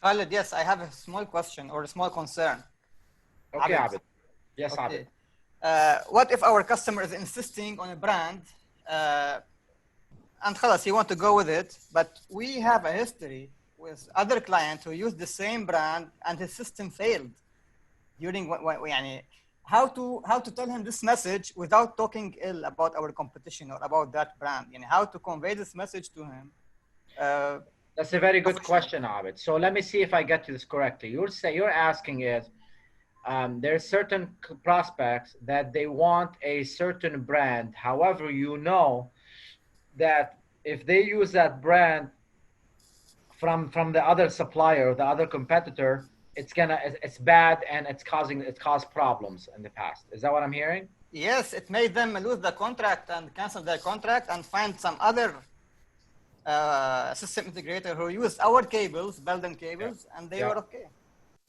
Khaled, yes, I have a small question or a small concern. Okay, Abed. Abed. Yes, Okay. Abed. What if our customer is insisting on a brand and khalas, he want to go with it, but we have a history with other clients who use the same brand and his system failed during how to tell him this message without talking ill about our competition or about that brand, how to convey this message to him. That's a very good question, Abed. So let me see if I get to this correctly. You're asking is there are certain prospects that they want a certain brand. However, you know that if they use that brand from the other supplier, the other competitor, it's bad and it's caused problems in the past. Is that what I'm hearing? Yes, it made them lose the contract and cancel their contract and find some other system integrator who used our cables, Belden cables, and they were okay.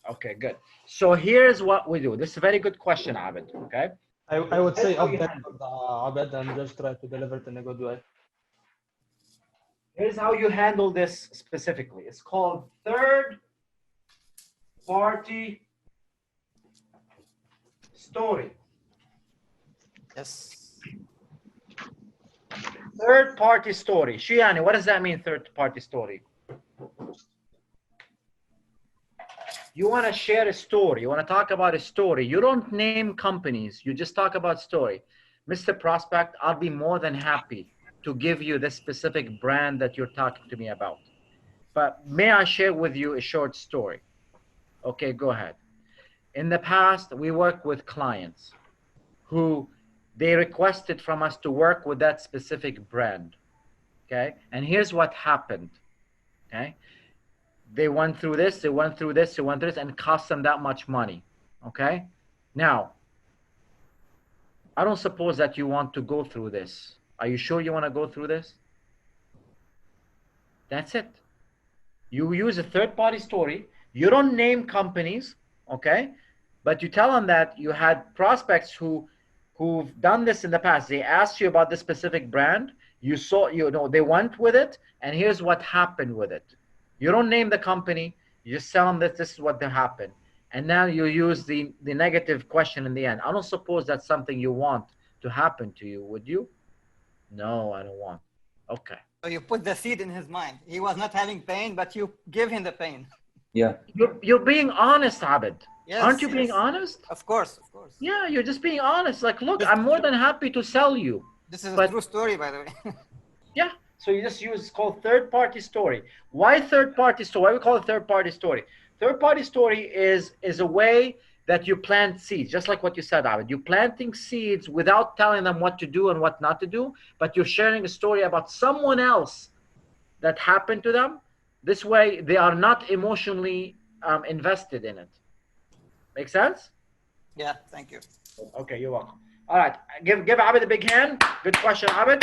Okay, good. So here's what we do. This is a very good question, Abed. Okay. I would say object Abed and just try to deliver it in a good way. Here's how you handle this specifically. It's called third-party story. Yes. Third-party story. Shiani, what does that mean, third-party story? You want to share a story. You want to talk about a story. You don't name companies. You just talk about story. Mr. Prospect, I'll be more than happy to give you this specific brand that you're talking to me about. But may I share with you a short story? Okay, go ahead. In the past, we worked with clients who they requested from us to work with that specific brand. Okay, and here's what happened. Okay, they went through this, they went through this, they went through this, and it cost them that much money. Okay, now I don't suppose that you want to go through this. Are you sure you want to go through this? That's it. You use a third-party story. You don't name companies, okay? But you tell them that you had prospects who've done this in the past. They asked you about this specific brand. You saw, they went with it, and here's what happened with it. You don't name the company. You just tell them that this is what happened. And now you use the negative question in the end. I don't suppose that's something you want to happen to you, would you? No, I don't want. Okay. So you put the seed in his mind. He was not having pain, but you give him the pain. Yeah. You're being honest, Abed. Yes, aren't you being honest? Of course, of course. Yeah, you're just being honest. Like, look, I'm more than happy to sell you. This is a true story, by the way. Yeah. So you just use, it's called third-party story. Why third-party story? Why we call it third-party story? Third-party story is a way that you plant seeds, just like what you said, Abed. You're planting seeds without telling them what to do and what not to do, but you're sharing a story about someone else that happened to them. This way, they are not emotionally invested in it. Make sense? Yeah, thank you. Okay, you're welcome. All right, give Abed a big hand. Good question, Abed.